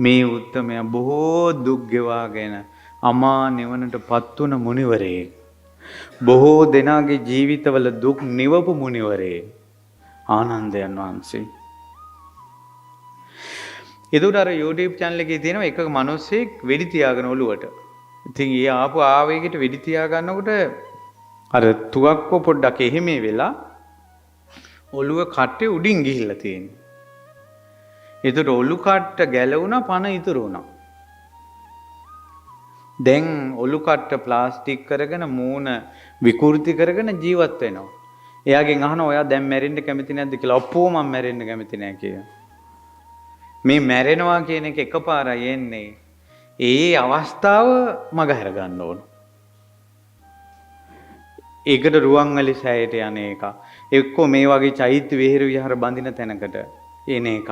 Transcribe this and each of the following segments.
මේ උත්තමයා බොහෝ දුක් ගෙවාගෙන අමා නිවනටපත් වුණ මුනිවරයෙක්. බොහෝ දෙනාගේ ජීවිතවල දුක් නිවපු මුනිවරයෙක් ආනන්දයන් වහන්සේ. එතකොට අර YouTube channel එකේ තියෙන එක මිනිස්සෙක් වෙඩි තියාගෙන ඔළුවට. ඉතින් ඊ ආපු ආවේගයට වෙඩි තියා ගන්නකොට අර තුවක්කුව පොඩ්ඩක් එහෙමේ වෙලා ඔළුව කට්ටේ උඩින් ගිහිල්ලා තියෙනවා. එතකොට ඔලු කට්ට ගැලවුණා පණ ඉතුරු වුණා. දැන් ඔලු කට්ට ප්ලාස්ටික් කරගෙන මූණ විකෘති කරගෙන ජීවත් වෙනවා. එයාගෙන් අහනවා ඔයා දැන් මැරෙන්න කැමති නැද්ද කියලා. ඔප්පෝ මම මැරෙන්න කැමති නැහැ කියලා. මේ මැරෙනවා කියන එක එකපාරයි එන්නේ. ඒ අවස්ථාව මගහැර ගන්න ඕන. ඒකට රුවන්වැලි සෑයට යන එක. එක්කෝ මේ වගේ චෛත්‍ය විහෙර විහාර බඳින තැනකට එන එක.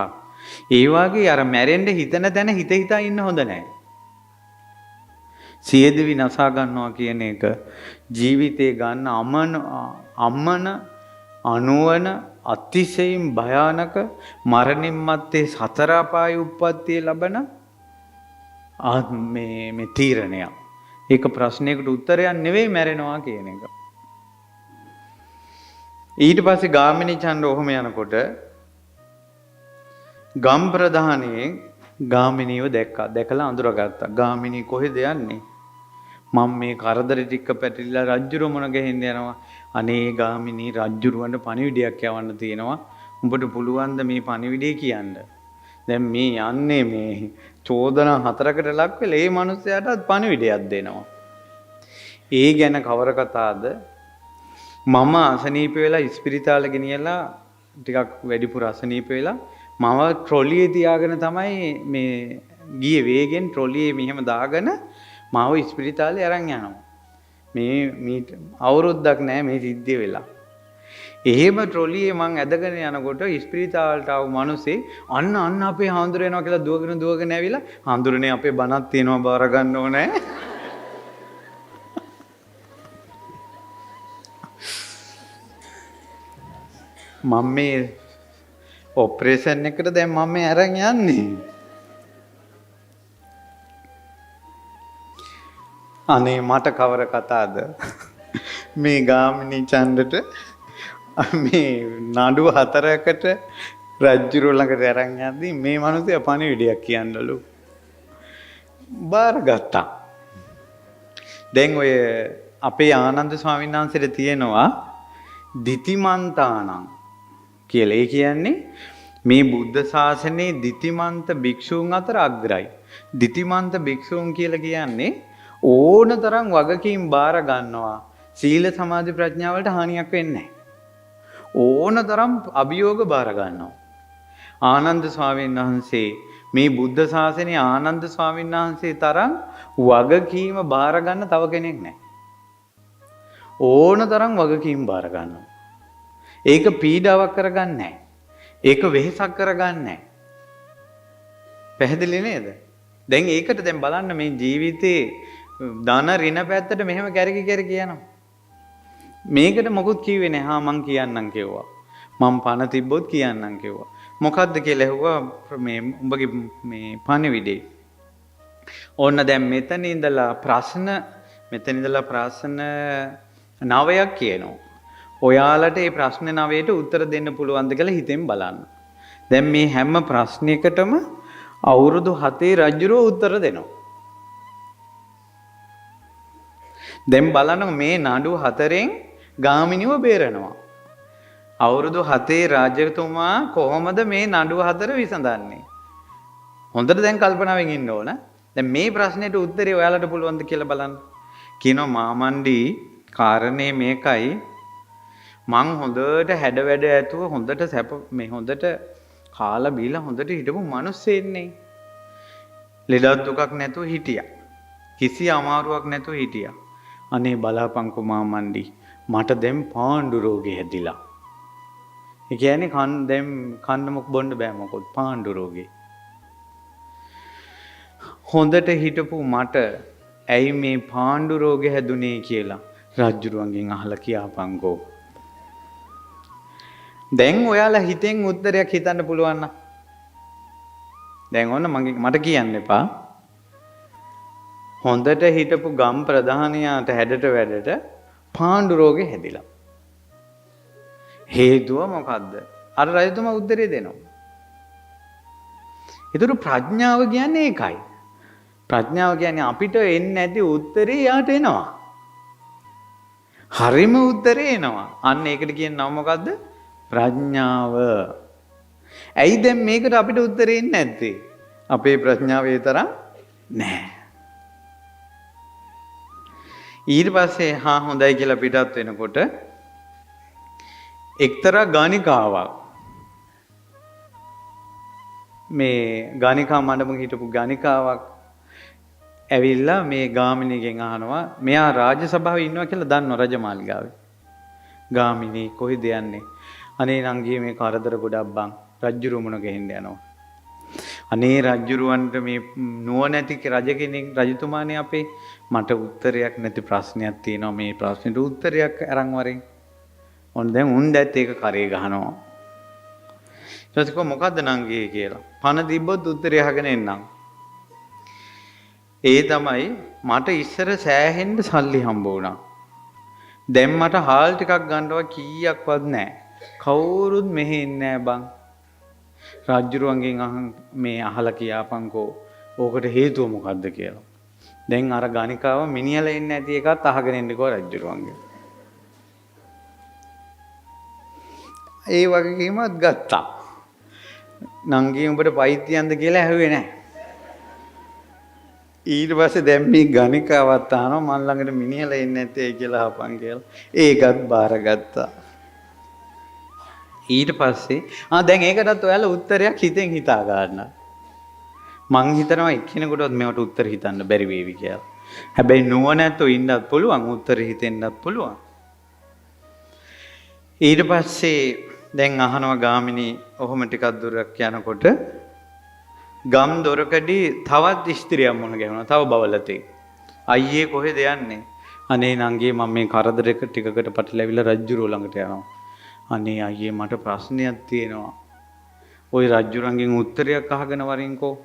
ඒ වගේ අර මැරෙන්න හිතන තැන හිත හිතා ඉන්න හොඳ නැහැ. සියදිවි නසා ගන්නවා කියන එක ජීවිතේ ගන්න අමන අනුවන අතිශයින් භයානක මරණින් මත්තේ සතර අපාය උප්පත්තිය ලබන මේ තීරණයක්. ඒක ප්‍රශ්නයකට උත්තරයක් නෙවෙයි මැරෙනවා කියන එක. ඊට පස්සේ ගාමිණී ඡන්ද ඔහොම යනකොට ගම් ප්‍රධානයේ ගාමිණීව දැක්කා. දැකලා අඳුරගත්තා. ගාමිණී කොහෙද යන්නේ? මම මේ කරදර ටික පැටලිලා රජ්ජුරුව මොන ගෙහින්ද යනවා. අනේ ගාමිණී රජ්ජුරුවන්ට පණිවිඩයක් යවන්න තියෙනවා. උඹට පුළුවන් ද මේ පණිවිඩය කියන්න? දැන් මේ යන්නේ මේ චෝදනා 4කට ලක් වෙලා ඒ මිනිස්යාටත් පණිවිඩයක් දෙනවා. ඒ ගැන කවර කතාවද? මම අසනීප වෙලා ඉස්පිරිතාල ගෙනියලා ටිකක් වැඩිපුර අසනීප වෙලා මම ට්‍රොලියේ තියාගෙන තමයි මේ ගියේ වේගෙන් ට්‍රොලියේ මෙහෙම දාගෙන මාව ඉස්පිරිතාලේ අරන් යනවා. මේ අවුරුද්දක් නෑ මේ සිද්ධිය වෙලා. එහෙම ට්‍රොලියේ මං ඇදගෙන යනකොට ඉස්පිරිතාලට ආව මිනිස්සේ අන්න අපේ හාමුදුර එනවා කියලා දුවගෙන ඇවිල්ලා හාමුදුරනේ අපේ බණක් තියෙනවා බාර ගන්න ඕනේ. මම මේ ඔපරේෂන් එකට දැන් මම මේ අරන් යන්නේ. අනේ මට කවර කතාවද? මේ ගාමිණී ඡන්දට මේ නඩුව 4කට රජ්ජුරුව ළඟට අරන් යද්දී මේ මිනිස්සු පණිවිඩයක් කියන්නලු. බාරගත්තා. දැන් ඔය අපේ ආනන්ද ස්වාමීන් වහන්සේට තියෙනවා දිතිමන්තාණං කියලා. ඒ කියන්නේ මේ බුද්ධ ශාසනයේ දිතිමන්ත භික්ෂූන් අතර අග්‍රයි. දිතිමන්ත භික්ෂූන් කියලා කියන්නේ ඕන තරම් වගකීම් බාර ගන්නවා. සීල සමාධි ප්‍රඥා වලට හානියක් වෙන්නේ නැහැ. ඕන තරම් අභියෝග බාර ගන්නවා. ආනන්ද ස්වාමීන් වහන්සේ මේ බුද්ධ ශාසනයේ ආනන්ද ස්වාමීන් වහන්සේ තරම් වගකීම බාර ගන්න තව කෙනෙක් නැහැ. ඕන තරම් වගකීම් බාර ගන්නවා. ඒක පීඩාවක් කරගන්නේ නැහැ. ඒක වෙහෙසක් කරගන්නේ නැහැ. පැහැදිලි නේද? දැන් ඒකට දැන් බලන්න මේ ජීවිතේ ධන ඍණ පැත්තට මෙහෙම කැරකි යනවා. මේකට මොකුත් කිව්වේ නැහැ. හා මං කියන්නම් කිව්වා. මං පණ තිබ්බොත් කියන්නම් කිව්වා. මොකද්ද කියලා ඇහුවා මේ උඹගේ මේ පණිවිඩේ. ඕන්න දැන් මෙතන ඉඳලා ප්‍රශ්න 9ක් කියනවා. ඔයාලට මේ ප්‍රශ්න 9ට උත්තර දෙන්න පුළුවන්ද කියලා හිතෙන් බලන්න. දැන් මේ හැම ප්‍රශ්නයකටම අවුරුදු 7 රජුරෝ උත්තර දෙනවා. දැන් බලන්න මේ නඩු 4න් ගාමිණීව බේරනවා. අවුරුදු 7 රාජතුමා කොහොමද මේ නඩු 4 විසඳන්නේ? හොඳට දැන් කල්පනාවෙන් ඉන්න ඕන. දැන් මේ ප්‍රශ්නෙට උත්තරේ ඔයාලට පුළුවන්ද කියලා බලන්න. කියනවා මාමණ්ඩි කාරණේ මේකයි. මං හොඳට හැඩ වැඩ ඇතුව හොඳට සැප මේ හොඳට කාලා බීලා හොඳට හිටපු මිනිස්සෙන්නේ. ලෙඩක් දුකක් නැතුව හිටියා. කිසි අමාරුවක් නැතුව හිටියා. අනේ බලාපංකෝ මාමණ්ඩි මට දැන් පාණ්ඩු රෝගේ හැදිලා. ඒ කියන්නේ කන්න මොක බොන්න බෑ මොකොත් පාණ්ඩු රෝගේ. හොඳට හිටපු මට ඇයි මේ පාණ්ඩු රෝගේ හැදුනේ කියලා රජුරුවන්ගෙන් අහලා කියාපංකෝ. දැන් ඔයාලා හිතෙන් උත්තරයක් හිතන්න පුළුවන් නම් දැන් ඔන්න මට කියන්න එපා. හොඳට හිටපු ගම් ප්‍රධානියාට හැඩට වැඩට පාණ්ඩු රෝගේ හැදිලා. හේතුව මොකද්ද? අර රජතුමා උත්තරේ දෙනවා. ඒතර ප්‍රඥාව කියන්නේ ඒකයි. ප්‍රඥාව කියන්නේ අපිට එන්නේ නැති උත්තරේ යාට එනවා. හරිම උත්තරේ එනවා. අන්න ඒකට කියන නම මොකද්ද? ප්‍රඥාව. ඇයි දැන් මේකට අපිට උත්තරේ එන්නේ නැත්තේ? අපේ ප්‍රඥාව ඒ තරම් නැහැ. ඊට පස්සේ හොඳයි කියලා පිටත් වෙනකොට එක්තරා ගානිකාවක් මේ ගානිකා මණ්ඩපෙක හිටපු ගානිකාවක් ඇවිල්ලා මේ ගාමිණීගෙන් අහනවා මෙයා රාජ්‍ය සභාවේ ඉන්නවා කියලා දන්නව රජමාලිගාවේ. ගාමිණී කොහෙද යන්නේ? අනේ නංගී මේ කරදර ගොඩක් බං. රජ්ජුරුව මුණ ගැහෙන්න යනවා. අනේ රජ්ජුරුවන්ට මේ නුවණැති රජ කෙනෙක් රජතුමානේ අපේ මට උත්තරයක් නැති ප්‍රශ්නයක් තියෙනවා මේ ප්‍රශ්නෙට උත්තරයක් අරන් වරෙන්. ඔන්න දැන් උන් දැත් ඒක කරේ ගහනවා. ඊට පස්සේ කො මොකද්ද නංගී කියලා. පණ තිබ්බොත් උත්තරය අහගෙන එන්නම්. ඒ තමයි මට ඉස්සර සෑහෙන්න සල්ලි හම්බ වුණා. දැන් මට හාල් ටිකක් ගන්නව කීයක්වත් නැහැ. කවුරුත් මෙහෙ ඉන්නේ නැහැ බං. රජ්ජුරුවන්ගෙන් මේ අහලා කියාපන්කෝ ඕකට හේතුව මොකද්ද කියලා. දැන් අර ගණිකාව මිනිහලා ඉන්නේ නැති එකත් අහගෙන ඉන්නකෝ රජ්ජුරුවන්ගෙන්. ඒ වගකීමත් ගත්තා. නංගී උඹට පයිතියන්ද කියලා ඇහුවේ නැහැ. ඊට පස්සේ දැන් මේ ගණිකාවත් අහනවා මන් ළඟට මිනිහලා ඉන්නේ නැත්තේ කියලා අහපන් කියලා. ඒකත් බාරගත්තා. ඊට පස්සේ දැන් ඒකටත් ඔයාලා උත්තරයක් හිතෙන් හිතා ගන්න. මං හිතනවා එක්කෙනෙකුටවත් මේවට උත්තර හිතන්න බැරි වේවි කියලා. හැබැයි නුවණැත්තෝ ඉන්නත් පුළුවන් උත්තර හිතෙන්නත් පුළුවන්. ඊට පස්සේ දැන් අහනවා ගාමිණී ඔහොම ටිකක් දුරක් යනකොට ගම් දොරකඩි තවත් ස්ත්‍රියක් මුණ ගැහුණා. තව බවලතේ. අයියේ කොහෙද යන්නේ? අනේ නංගී මම මේ කරදරයක ටිකකට පටලැවිලා රජ්ජුරුව ළඟට යනවා. අනේ අයියේ මට ප්‍රශ්නයක් තියෙනවා. ওই රජ්ජුරන්ගෙන් උත්තරයක් අහගෙන වරින්කෝ.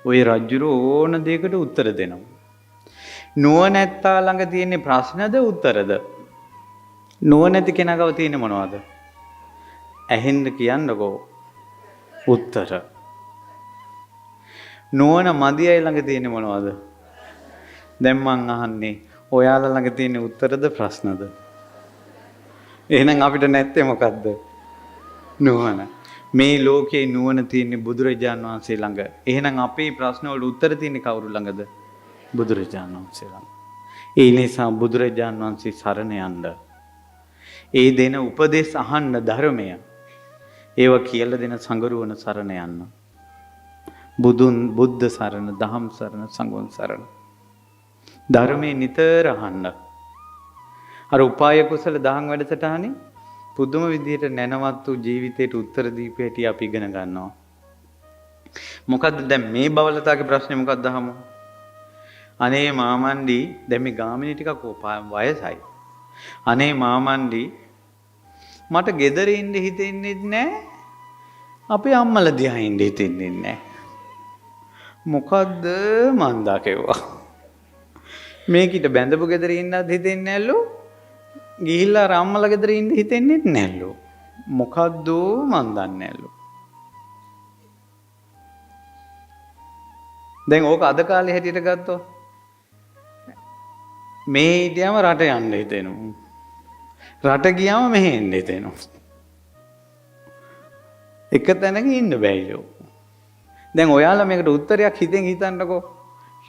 ওই රජ්ජුරුව ඕන දෙයකට උත්තර දෙනවා. නුවණැත්තා ළඟ තියෙන ප්‍රශ්නද උත්තරද? නුවණැති කෙනා ගාව තියෙන්නේ මොනවද? ඇහෙන්න කියන්නකෝ. උත්තර. නුවණ මදි අය ළඟ තියෙන්නේ මොනවද? දැන් මං අහන්නේ ඔයාලා ළඟ තියෙන උත්තරද ප්‍රශ්නද? එහෙනම් අපිට නැත්තේ මොකද්ද? නුවණ. මේ ලෝකේ නුවණ තියෙන්නේ බුදුරජාණන් වහන්සේ ළඟ. එහෙනම් අපේ ප්‍රශ්න වල උත්තර තියෙන්නේ කවුරු ළඟද? බුදුරජාණන් වහන්සේ ළඟ. ඒ නිසා බුදුරජාණන් වහන්සේ සරණ යන්න. ඒ දෙන උපදේශ අහන්න ධර්මය. ඒව කියලා දෙන සංගරුවන සරණ යන්න. බුද්ධ සරණ, දහම් සරණ, සංඝන් සරණ. ධර්මයේ නිතර අහන්න. අර උපාය කුසල දහම් වැඩසටහනේ පුදුම විදියට නැනවත් වූ ජීවිතයට උත්තර දීපේ හැටි අපි ඉගෙන ගන්නවා. මොකද්ද දැන් මේ බවලතාගේ ප්‍රශ්නේ මොකක්ද අහමු? අනේ මාමණ්ඩි දැන් මේ ගාමිණී ටිකක් වයසයි. අනේ මාමණ්ඩි මට ගෙදර ඉන්න හිතෙන්නේ නැහැ. අපේ අම්මලා දිහා ඉන්න හිතෙන්නේ නැහැ. මොකද්ද මන්දා කෙවුවා. මේකිට බැඳපු ගෙදර ඉන්නත් හිතෙන්නේ නැල්ලු. ගිහිල්ලා අර අම්මලා ගෙදර ඉන්න හිතෙන්නේ නැල්ලු. මොකද්ද මන් දන්නේ නැල්ලු. දැන් ඕක අද කාලේ හැටියට ගත්තොත් මේ හිටියම රට යන්න හිතෙනවා. රට ගියාම මෙහෙ එන්න හිතෙනවා. එක තැනක ඉන්න බෑයෝ. දැන් ඔයාලා මේකට උත්තරයක් හිතෙන් හිතන්නකෝ.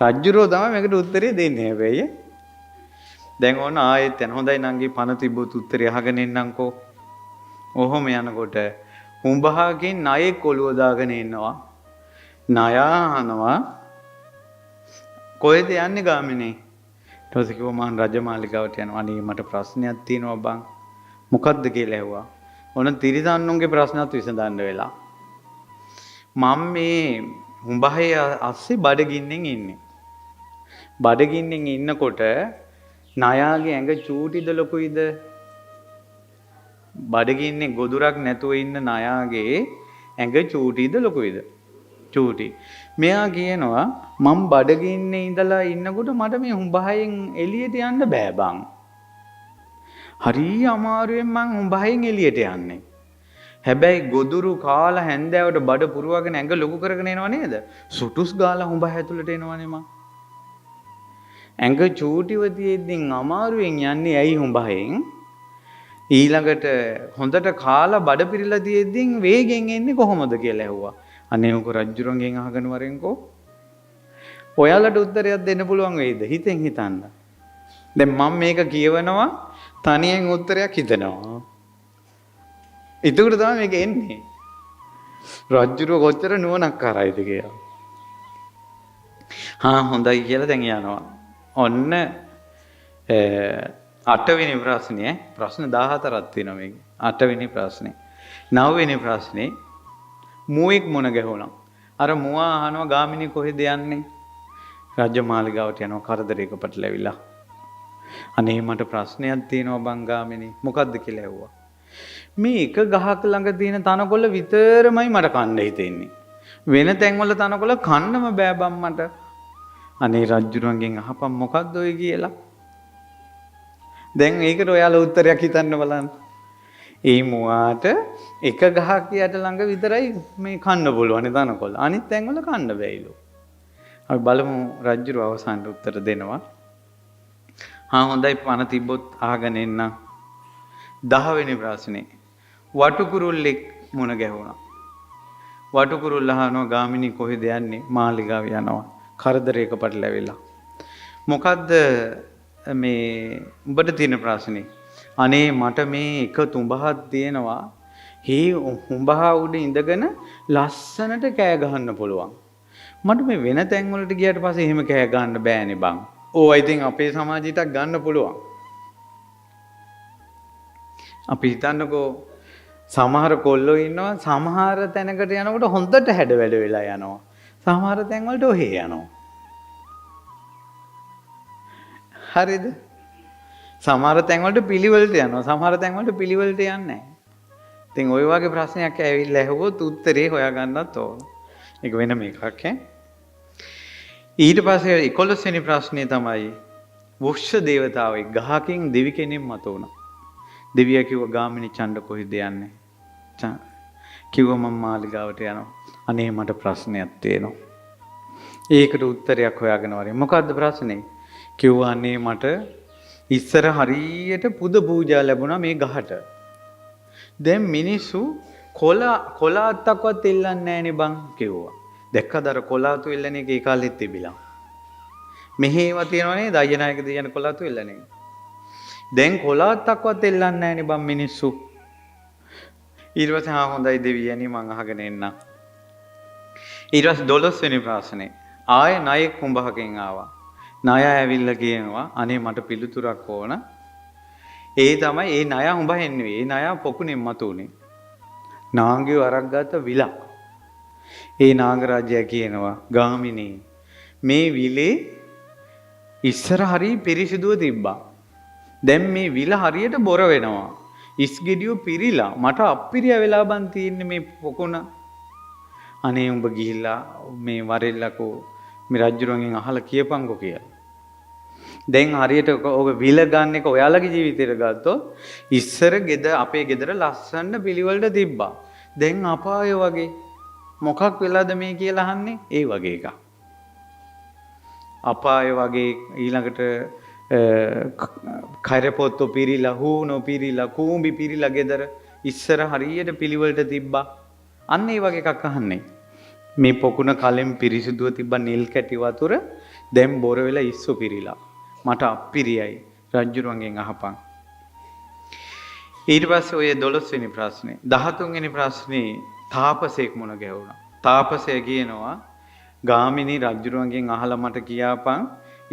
රජ්ජුරෝ තමයි මේකට උත්තරේ දෙන්නේ හැබැයි. දැන් ඕන ආයෙත් යන හොඳයි නංගි පණ තිබ්බොත් උත්තරේ අහගෙන එන්නම්කෝ. ඔහොම යනකොට හුඹහකින් ණයෙක් ඔළුව දාගෙන ඉන්නවා. ණයා අහනවා කොහෙද යන්නේ ගාමිණී? ඊට පස්සේ කිව්වා මං රජමාලිගාවට යනවා. අනේ මට ප්‍රශ්නයක් තියෙනවා බං. මොකද්ද කියලා ඇහුවා. ඕන තිරිසන්නුන්ගේ ප්‍රශ්නත් විසඳන්න වෙලා. මම මේ හුඹහේ අස්සේ බඩගින්නෙන් ඉන්නේ. බඩගින්නෙන් ඉන්නකොට ණයාගේ ඇඟ චූටිද ලොකුයිද? බඩගින්නේ ගොදුරක් නැතුව ඉන්න ණයාගේ ඇඟ චූටිද ලොකුයිද? චූටි. මෙයා කියනවා මම බඩගින්නේ ඉඳලා ඉන්නකොට මට මේ හුඹහයෙන් එළියට යන්න බෑ බං. හරි අමාරුවෙන් මං හුඹහයෙන් එළියට යන්නේ. හැබැයි ගොදුරු කාලා හැන්දෑවට බඩ පුරවගෙන ඇඟ ලොකු කරගෙන එනව නේද? සුටුස් ගාලා හුඹහ ඇතුළට එනවනේ මං. ඇඟ චූටිව තියෙද්දින් අමාරුවෙන් යන්නේ ඇයි හුඹහෙන්? ඊළඟට හොඳට කාලා බඩ පිරලා තියෙද්දින් වේගෙන් එන්නේ කොහොමද කියලා ඇහුවා. අනේ උක රජුරන්ගෙන් අහගෙන වරෙන්කෝ. ඔයාලට උත්තරයක් දෙන්න පුළුවන් වෙයිද? හිතෙන් හිතන්න. දැන් මම මේක කියවනවා තනියෙන් උත්තරයක් හිතනවා. ඒකට තමයි මේක එන්නේ. රජුර කොච්චර නුවණක්කාරයිද කියලා. හොඳයි කියලා දැන් යනවා. ඔන්න 8 වෙනි ප්‍රශ්නේ ප්‍රශ්න 14ක් තියෙනවා මේක. 8 වෙනි ප්‍රශ්නේ. 9 වෙනි ප්‍රශ්නේ මුවෙක් මොන ගැහුණා. අර මුවා අහනවා ගාමිණී කොහෙද යන්නේ? රාජමාලිගාවට යනවා කරදරයක පැටලෙවිලා. අනේ මට ප්‍රශ්නයක් තියෙනවා බං ගාමිණී. මොකද්ද කියලා ඇහුවා. මේ එක ගහක් ළඟ තියෙන තනකොළ විතරමයි මට කන්න හිතෙන්නේ. වෙන තැන්වල තනකොළ කන්නම බෑ බං මට. අනේ රජුරුවන්ගෙන් අහපන් මොකද්ද ඔය කියලා. දැන් ඒකට ඔයාලා උත්තරයක් හිතන්න බලන්න. ඒ මුවාට එක ගහක් යට ළඟ විතරයි මේ කන්න පුළුවන් තනකොළ. අනිත් තැන්වල කන්න බෑයිලු. අපි බලමු රජුරුව අවසානට උත්තර දෙනවා. හොඳයි පණ තිබ්බොත් අහගෙන එන්න. 10 වෙනි ප්‍රශ්නේ. වටුකුරුල්ලෙක් මුණ ගැහුණා. වටුකුරුල්ල අහනවා ගාමිණී කොහෙද යන්නේ? මාලිගාව යනවා. කරදරයක පැටලෙවිලා. මොකද්ද මේ උඹට තියෙන ප්‍රශ්නේ? අනේ මට මේ එක තුඹහක් තියෙනවා. හේ හුඹහ උඩ ඉඳගෙන ලස්සනට කෑ ගහන්න පුළුවන්. මට මේ වෙන තැන් වලට ගියාට පස්සේ එහෙම කෑ ගහන්න බෑනේ බං. ඕවා ඉතින් අපේ සමාජයට ගන්න පුළුවන්. අපි හිතන්නකෝ සමහර කොල්ලෝ ඉන්නවා සමහර තැනකට යනකොට හොඳට හැඩ වැඩ වෙලා යනවා. සමහර තැන් වලට ඔහේ යනවා. හරිද? සමහර තැන් වලට පිළිවෙලට යනවා. සමහර තැන් වලට පිළිවෙලට යන්නේ නැහැ. ඉතින් ওই වගේ ප්‍රශ්නයක් ඇවිල්ලා ඇහුවොත් උත්තරේ හොයාගන්නත් ඕන. ඒක වෙනම එකක් ඈ. ඊට පස්සේ 11 වෙනි ප්‍රශ්නේ තමයි වෘක්ෂ දේවතාවෙක් ගහකින් දෙවි කෙනෙක් මත වුණා. දෙවියා කිව්වා ගාමිණී ඡණ්ඩ කොහෙද යන්නේ? කිව්වා මම මාලිගාවට යනවා. අනේ මට ප්‍රශ්නයක් තියෙනවා. ඒකට උත්තරයක් හොයාගෙන වරේ. මොකද්ද ප්‍රශ්නේ? කිව්වා අනේ මට ඉස්සර හරියට පුද පූජා ලැබුණා මේ ගහට. දැන් මිනිස්සු කොළ අත්තක්වත් එල්ලන්නේ නැහනේ බං කිව්වා. දැක්කද අර කොළාතු එල්ලන එක ඒ කාලෙත් තිබිලා. මෙහෙම තියෙනවා නේද? අයනායක දෙයයන් කොළාතු එල්ලන එක. දැන් කොළාත්තක්වත් එල්ලන්නේ නැහනේ බං මිනිස්සු. ඊට පස්සේ හොඳයි දෙවියනි මං අහගෙන එන්න. ඊට පස්සේ 12 වෙනි ප්‍රශ්නේ. ආයේ ණයෙක් හුඹහකින් ආවා. ණය ඇවිල්ලා කියනවා අනේ මට පිළිතුරක් ඕන. ඒ තමයි ඒ ණය හුඹහෙන් නෙවෙයි. ඒ ණය පොකුණෙන් මතුනේ. නාගයෝ අරක් ගත්ත විලක්. ඒ නාගරාජයා කියනවා ගාමිණී මේ විලේ ඉස්සර හරි පිරිසිදුව තිබ්බා. දැන් මේ විල හරියට බොර වෙනවා. ඉස්ගෙඩියෝ පිරිලා මට අප්පිරිය වෙලා බන් තියෙන්නේ මේ පොකුණ. අනේ උඹ ගිහිල්ලා මේ වරෙල්ලකෝ මේ රජුරන්ගෙන් අහලා කියපන්කෝ කියලා. දැන් හරියට ඔබ විල ගන්න එක ඔයාලගේ ජීවිතේට ගත්තොත් ඉස්සර අපේ ගෙදර ලස්සන පිළිවෙලට තිබ්බා. දැන් අපාය වගේ මොකක් වෙලාද මේ කියලා අහන්නේ? ඒ වගේ එකක්. අපාය වගේ ඊළඟට කයරපොත්තෝ පිරිලා, හූනෝ පිරිලා, කූඹි පිරිලා ගෙදර ඉස්සර හරියට පිළිවෙලට තිබ්බා. අන්න ඒ වගේ එකක් අහන්නේ. මේ පොකුණ කලින් පිරිසිදුව තිබ්බ නිල් කැටි වතුර දැන් බොර වෙලා ඉස්සු පිරිලා. මට අප්පිරියයි රජුරුවන්ගෙන් අහපන්. ඊට පස්සේ ඔය 12 වෙනි ප්‍රශ්නේ 13 වෙනි ප්‍රශ්නේ තාපසයෙක් මුණ ගැහුණා. තාපසය කියනවා ගාමිණී රජුරුවන්ගෙන් අහලා මට කියාපන්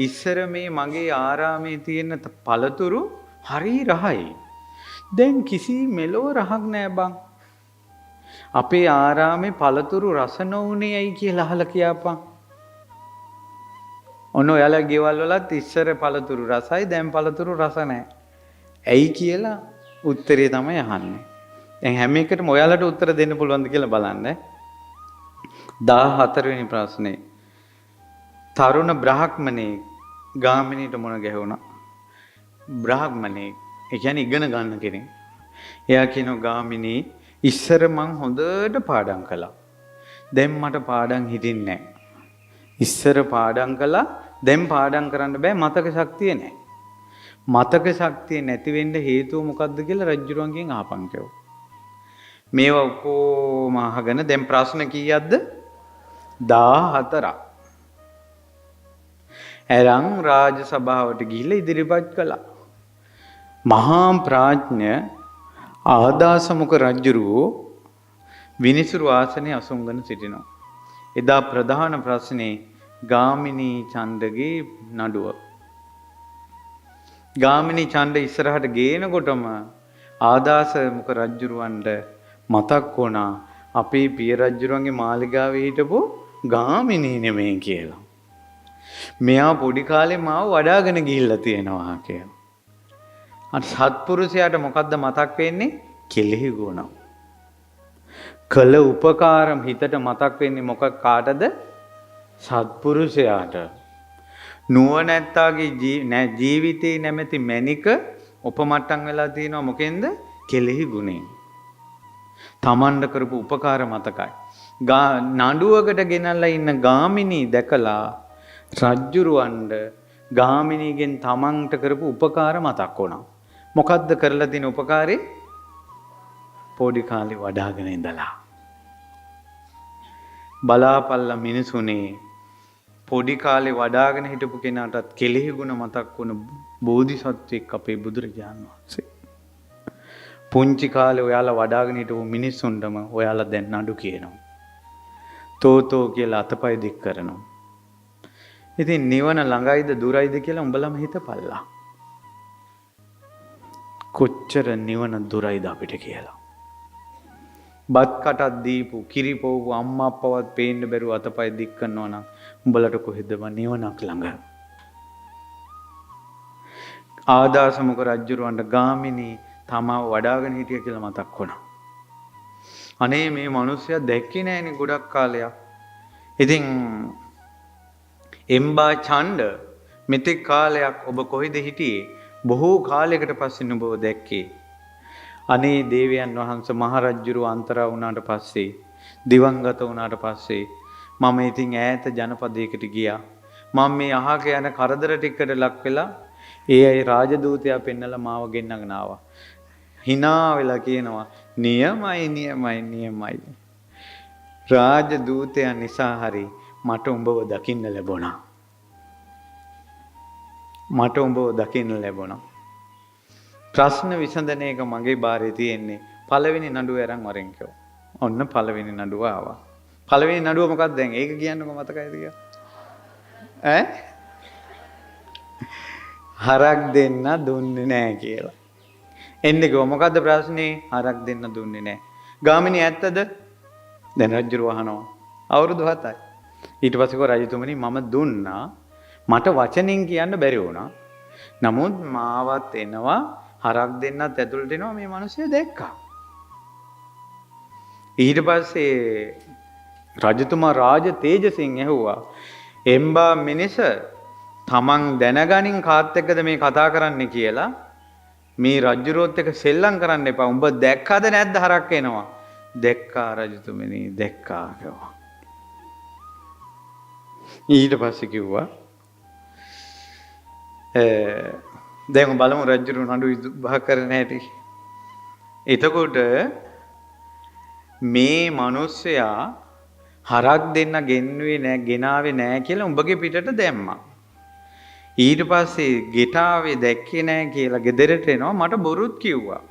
ඉස්සර මේ මගේ ආරාමේ තියෙන පළතුරු හරි රහයි. දැන් කිසි මෙලෝ රහක් නෑ බං. අපේ ආරාමේ පළතුරු රස නොඋනේ ඇයි කියලා අහලා කියාපන්. ඔන්න ඔයාලා ගෙවල් වලත් ඉස්සර පළතුරු රසයි දැන් පළතුරු රස නැහැ. ඇයි කියලා උත්තරේ තමයි අහන්නේ. දැන් හැම එකටම ඔයාලට උත්තර දෙන්න පුළුවන්ද කියලා බලන්න. 14 වෙනි ප්‍රශ්නේ. තරුණ බ්‍රාහ්මණේ ගාමිනීට මොන ගැහුණා? බ්‍රාහ්මණේ ඒ කියන්නේ ඉගෙන ගන්න කෙනෙක්. එයා කියනවා ගාමිනී ඉස්සර මං හොඳට පාඩම් කළා. දැන් මට පාඩම් හිටින්නේ නැහැ. ඉස්සර පාඩම් කළා දැන් පාඩම් කරන්න බෑ මතක ශක්තිය නැහැ. මතක ශක්තිය නැති වෙන්න හේතුව මොකද්ද කියලා රජුරුවන්ගෙන් අහපන් කිව්වා. මේවා ඔක්කොම අහගෙන දැන් ප්‍රශ්න කීයක්ද? 14ක්. එරන් රාජ සභාවට ගිහිල්ලා ඉදිරිපත් කළා. මහා ප්‍රඥ ආදාසමුඛ රජුරෝ විනිසුරු ආසනයේ අසුන්ගෙන සිටිනවා. එදා ප්‍රධාන ප්‍රශ්නේ ගාමිනී ඡන්දගේ නඩුව. ගාමිනී ඡන්ද ඉස්සරහට ගේනකොටම ආදාසමුඛ රජුරවන්ට මතක් වුණා අපේ පිය රජුරන්ගේ මාලිගාවේ හිටපු ගාමිනී නෙමෙයි කියලා. මෙයා පොඩි කාලේ මාව වඩාගෙන ගිහිල්ලා තියෙනවා කියලා. අර සත්පුරුෂයාට මොකද්ද මතක් වෙන්නේ? කෙලෙහි ගුණ. කළ උපකාරම් හිතට මතක් වෙන්නේ මොකක් කාටද? සත්පුරුෂයාට. නුවණැත්තාගේ ජීවිතේ නැමැති මැනික උපමට්ටම් වෙලා තියෙනවා මොකෙන්ද? කෙලෙහි ගුණෙන්. තමන්ට කරපු උපකාර මතකයි. නඩුවකට ගෙනල්ලා ඉන්න ගාමිනී දැකලා රජ්ජුරුවන්ට ගාමිනීගෙන් තමන්ට කරපු උපකාර මතක් වුණා. මොකද්ද කරලා තියෙන උපකාරේ? පොඩි කාලේ වඩාගෙන ඉඳලා. බලාපල්ලා මිනිසුනේ පොඩි කාලේ වඩාගෙන හිටපු කෙනාටත් කෙලෙහි ගුණ මතක් වුණ බෝධිසත්වෙක් අපේ බුදුරජාණන් වහන්සේ. පුංචි කාලේ ඔයාලා වඩාගෙන හිටපු මිනිස්සුන්ටම ඔයාලා දැන් නඩු කියනවා. තෝතෝ කියලා අතපය දික් කරනවා. ඉතින් නිවන ළඟයිද දුරයිද කියලා උඹලම හිතපල්ලා. කොච්චර නිවන දුරයිද අපිට කියලා. බත් කටක් දීපු කිරි පොව්ව අම්මා අප්පවත් පේන්න බැරුව අතපය දික් කරනවා නම් උඹලට කොහෙද නිවනක් ළඟ? ආදාසමුඛ රජුරවන්ට ගාමිනී තමව වඩාගෙන හිටිය කියලා මතක් වුණා. අනේ මේ මිනිස්සයා දැක්කේ නෑනේ ගොඩක් කාලයක්. ඉතින් එම්බා ඡණ්ඩ මෙතෙක් කාලයක් ඔබ කොහෙද හිටියේ? බොහෝ කාලයකට පස්සේ නුඹව දැක්කේ. අනේ දේවයන් වහන්සේ මහරජුරු අන්තරා වුණාට පස්සේ දිවංගත වුණාට පස්සේ මම ඉතින් ඈත ජනපදයකට ගියා. මම මේ අහක යන කරදර ටිකට ලක් වෙලා ඒ අය රාජදූතයා පෙන්නලා මාව ගෙන්නගෙන ආවා. hina වෙලා කියනවා නියමයි. රාජදූතයා නිසා හරි මට උඹව දකින්න ලැබුණා. ප්‍රශ්න විසඳන එක මගේ බාරේ තියෙන්නේ. පළවෙනි නඩුව අරන් වරෙන් කිව්වා. ඔන්න පළවෙනි නඩුව ආවා. පළවෙනි නඩුව මොකක්ද දැන්? ඒක කියන්නකො මතකයිද කියලා? ඈ? හරක් දෙන්න දුන්නේ නැහැ කියලා. එන්නේ කිව්වා මොකද්ද ප්‍රශ්නේ? හරක් දෙන්න දුන්නේ නැහැ. ගාමිනී ඇත්තද? දැන් රජුර වහනවා. අවුරුදු 7යි. ඊට පස්සේ කෝ රජතුමනි මම දුන්නා. මට වචනෙන් කියන්න බැරි වුණා. නමුත් මාවත් එනවා හරක් දෙන්නත් ඇතුළට එනවා මේ මිනිස්සු දැක්කා. ඊට පස්සේ රජතුමා රාජ තේජසින් ඇහුවා එම්බා මිනිස තමන් දැනගනින් කාත් එක්කද මේ කතා කරන්න කියලා මේ රජුරොත් එක්ක සෙල්ලම් කරන්න එපා. උඹ දැක්කද නැද්ද හරක් එනවා? දැක්කා රජතුමනි දැක්කා කිව්වා. ඊට පස්සේ කිව්වා දැන් බලමු රජුරු නඩු විභාග කරන හැටි. එතකොට මේ මිනිස්සයා හරක් දෙන්න ගෙනාවේ නෑ කියලා උඹගේ පිටට දැම්මා. ඊට පස්සේ ගෙටාවේ දැක්කේ නෑ කියලා ගෙදරට එනවා මට බොරුත් කිව්වා.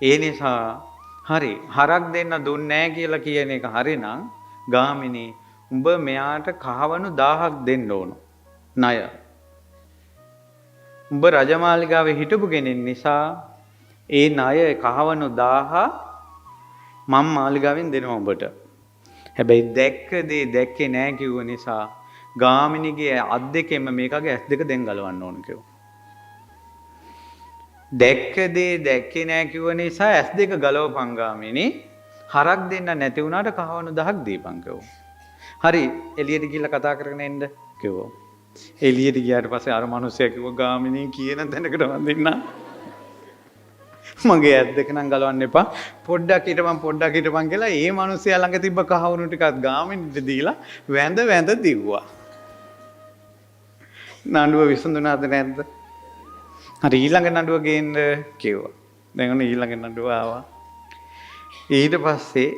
ඒ නිසා හරි හරක් දෙන්න දුන්නේ නෑ කියලා කියන එක හරිනම් ගාමිනී උඹ මෙයාට කහවණු 1000ක් දෙන්න ඕන ණය. උඹ රජමාලිගාවේ හිටපු කෙනෙක් නිසා ඒ ණය කහවණු 1000 මම මාලිගාවෙන් දෙනවා උඹට. හැබැයි දැක්ක දේ දැක්කේ නෑ කිව්ව නිසා ගාමිණීගේ අත් දෙකෙන්ම මේකගේ ඇස් දෙක දැන් ගලවන්න ඕන කිව්වා. දැක්ක දේ දැක්කේ නෑ කිව්ව නිසා ඇස් දෙක ගලවපන් ගාමිණී. හරක් දෙන්න නැති වුණාට කහවණු 1000ක් දීපන් කිව්වා. හරි එළියට ගිහිල්ලා කතා කරගෙන එන්න කිව්වා. එළියට ගියාට පස්සේ අර මිනිස්සයා කිව්වා ගාමිණී කියන තැනකට වඳින්න. මගේ ඇස් දෙක නම් ගලවන්න එපා. පොඩ්ඩක් හිටපන් කියලා ඒ මිනිස්සයා ළඟ තිබ්බ කහවණු ටිකක් ගාමිණීට දීලා වැඳ දිව්වා. නඩුව විසඳුණාද නැද්ද? හරි ඊළඟ නඩුව ගේන්න කිව්වා. දැන් ඔන්න ඊළඟ නඩුව ආවා. ඊට පස්සේ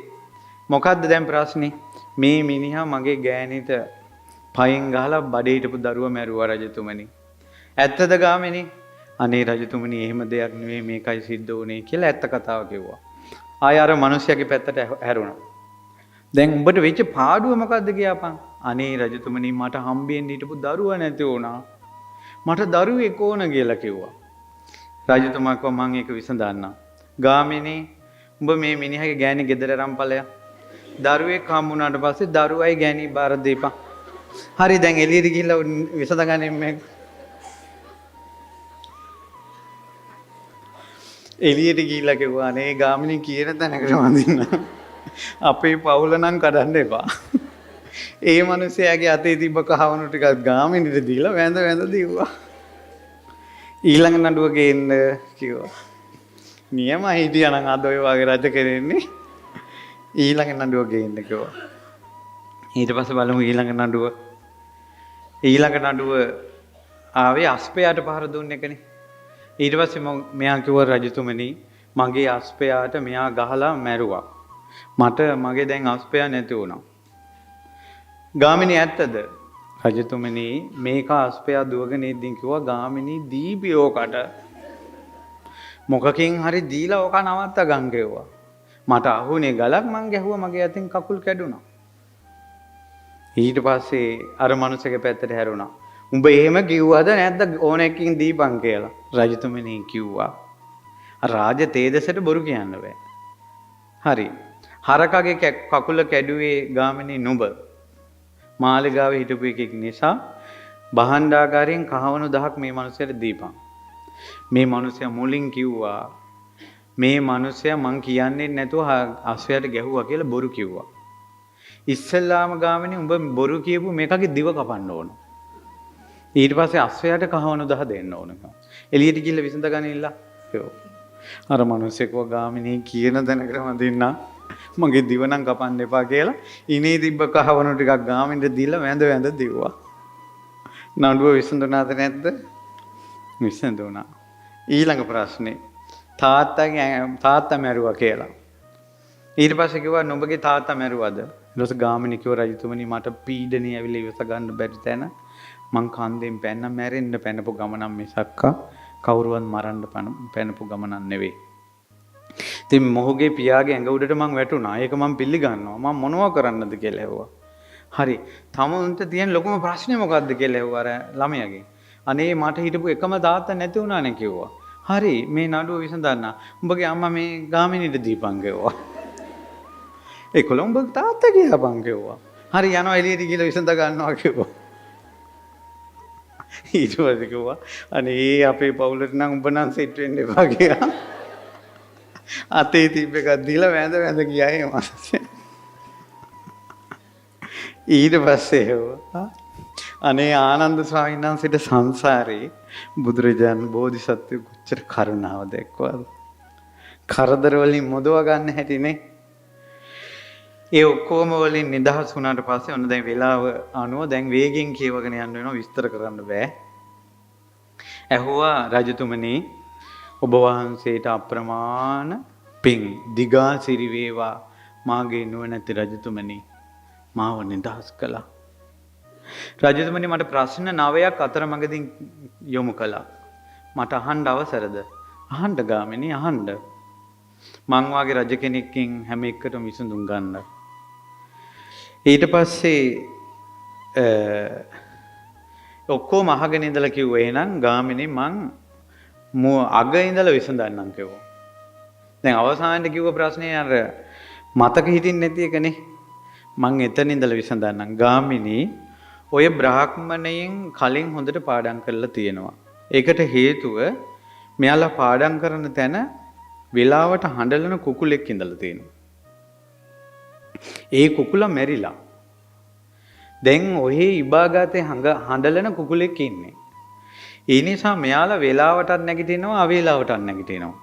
මොකද්ද දැන් ප්‍රශ්නේ? මේ මිනිහා මගේ ගෑණිට පයින් ගහලා බඩේ හිටපු දරුවා මැරුවා රජතුමනි. ඇත්තද ගාමිණී? අනේ රජතුමනි එහෙම දෙයක් නෙවෙයි මේකයි සිද්ධ වුනේ කියලා ඇත්ත කතාව කිව්වා. ආය අර මිනිහයාගේ පැත්තට හැරුණා. දැන් උඹට වෙච්ච පාඩුව මොකද්ද කියපන්? අනේ රජතුමනි මට හම්බෙන්න හිටපු දරුවා නැති වුණා. මට දරුවෙක් ඕන කියලා කිව්වා. රජතුමා කිව්වා මං ඒක විසඳන්නම්. ගාමිණී උඹ මේ මිනිහගේ ගෑණි ගෙදර අරන් ඵලයක්. දරුවෙක් හම්බුනාට පස්සේ දරුවයි ගෑණි බාර දීපන්. හරි දැන් එළියට ගිහිල්ලා විසඳගන්නේ මේ. එළියට ගිහිල්ලා කිව්වා නේ ගාමිණී කියන තැනකට වඳින්න. අපේ පවුල නම් කඩන්න එපා. ඒ මිනිහයාගේ අතේ තිබ්බ කහවණු ටිකක් ගාමිණීට දීලා වැඳ දීුවා. ඊළඟ නඩුව ගේන්න කිව්වා. නියමයි හිටියානම් අද ඔය වගේ රජ කෙරෙන්නේ. ඊළඟ නඩුව ගේන්න කිව්වා. ඊට පස්සේ බලමු ඊළඟ නඩුව. ඊළඟ නඩුව ආවේ අස්පයාට පහර දුන්න එකනේ. ඊට පස්සේ මෙයා කිව්වා රජතුමනි මගේ අස්පයාට මෙයා ගහලා මැරුවා. මට මගේ දැන් අස්පයා නැති වුණා. ගාමිණී ඇත්තද? රජතුමනි මේක අස්පයා දුවගෙන ඉද්දී කිව්වා ගාමිණී දීපියෝකට මොකකින් හරි දීලා ඕක නවත්ත ගන් කිව්වා. මට අහුනේ ගලක් මං ගැහුවා මගේ අතින් කකුල් කැඩුනා. ඊට පස්සේ අර මනුස්සගේ පැත්තට හැරුණා. උඹ එහෙම කිව්වද නැද්ද ඕනෙකින් දීපන් කියලා. රජතුමනි කිව්වා. රාජ තේජසට බොරු කියන්න බෑ. හරි. හරකගේ කකුල කැඩුවේ ගාමිණී නුඹ. මාලිගාවේ හිටපු එකෙක් නිසා භාණ්ඩාගාරයෙන් කහවණු 1000ක් මේ මනුස්සයට දීපන්. මේ මනුස්සයා මුලින් කිව්වා මේ මනුස්සයා මං කියන්නේ නැතුව අස්වැයට ගැහුවා කියලා බොරු කිව්වා. ඉස්සෙල්ලාම ගාමිණී උඹ බොරු කියපු මේකගේ දිව කපන්න ඕන. ඊට පස්සේ අස්වැයට කහවණු 10 දෙන්න ඕන. එළියට ගිහලා විසඳ ගන්නilla. අර මනුස්සයෙක් කිව්වා ගාමිණී කියන දැනකට වඳින්න මගේ දිව නම් කපන්න එපා කියලා ඉනේ තිබ්බ කහවණු ටිකක් ගාමිණීට දීලා වැඳ දිව්වා. නඩුව විසඳුණාද නැද්ද? විසඳුණා. ඊළඟ ප්‍රශ්නේ තාත්තා මැරුවා කියලා. ඊට පස්සේ කිව්වා නුඹගේ තාත්තා මැරුවද? ඊට පස්සේ ගාමිණී කිව්වා රජතුමනි මට පීඩනය ඇවිල්ලා ඉවස ගන්න බැරි තැන මං කන්දෙන් පැන්න මැරෙන්න පැනපු ගමනක් මිසක්ක කවුරුවත් මරන්න පැනපු ගමනක් නෙවෙයි. ඉතින් මොහුගේ පියාගේ ඇඟ උඩට මං වැටුණා. ඒක මං පිළිගන්නවා. මං මොනවා කරන්නද කියලා ඇහුවා. හරි. තමුන්ට තියෙන ලොකුම ප්‍රශ්නේ මොකද්ද කියලා ඇහුවා අර ළමයාගෙන්. අනේ මට හිටපු එකම තාත්තා නැති වුණානේ කිව්වා. හරි මේ නඩුව විසඳන්න. උඹගේ අම්මා මේ ගාමිණීට දීපන් කිව්වා. ඒකල උඹ තාත්තා කියපන් කිව්වා. හරි යනවා එළියට ගිහලා විසඳ ගන්නවා කිව්වා. ඊට පස්සේ කිව්වා අනේ අපේ පවුලට නම් උඹ නම් සෙට් වෙන්න එපා කියලා. අතේ තිබ්බ එකක් දීලා වැඳ ගියා ඒ මාසේ. ඊට පස්සේ අනේ ආනන්ද ස්වාමීන් වහන්සේට සංසාරේ බුදුරජාණන් බෝධිසත්ව කොච්චර කරුණාව දැක්වද? කරදර වලින් මොදව ගන්න හැටිනේ. ඒ ඔක්කොම වලින් නිදහස් වුණාට පස්සේ ඔන්න දැන් වෙලාව අනුව දැන් වේගෙන් කියවගෙන යන්න වෙනවා විස්තර කරන්න බෑ. ඇහුවා රජතුමනි ඔබ වහන්සේට අප්‍රමාණ පිං දිගා සිරි වේවා මාගේ නුවණැති රජතුමනි මාව නිදහස් කළා. රජතුමනි මට ප්‍රශ්න 9ක් අතරමඟදී යොමු කළා. මට අහන්න අවසරද? අහන්න ගාමිණී අහන්න. මං වාගේ රජ කෙනෙක්ගෙන් හැම එකටම විසඳුම් ගන්න. ඊට පස්සේ ඔක්කොම අහගෙන ඉඳලා කිව්වා එහෙනම් ගාමිණී මං අග ඉඳලා විසඳන්නම් කිව්වා. දැන් අවසානයේ කිව්ව ප්‍රශ්නේ අර මතක හිටින්නේ නැති එකනේ. මං එතන ඉඳලා විසඳන්නම්. ගාමිණී ඔය බ්‍රාහ්මණයෙන් කලින් හොඳට පාඩම් කරලා තියෙනවා. ඒකට හේතුව මෙයාලා පාඩම් කරන තැන වෙලාවට හඬලන කුකුලෙක් ඉඳලා තියෙනවා. ඒ කුකුලා මැරිලා. දැන් ඔහේ ඉබාගාතේ හඬලන කුකුලෙක් ඉන්නේ. ඒ නිසා මෙයාලා වෙලාවටත් නැගිටිනවා අවේලාවටත් නැගිටිනවා.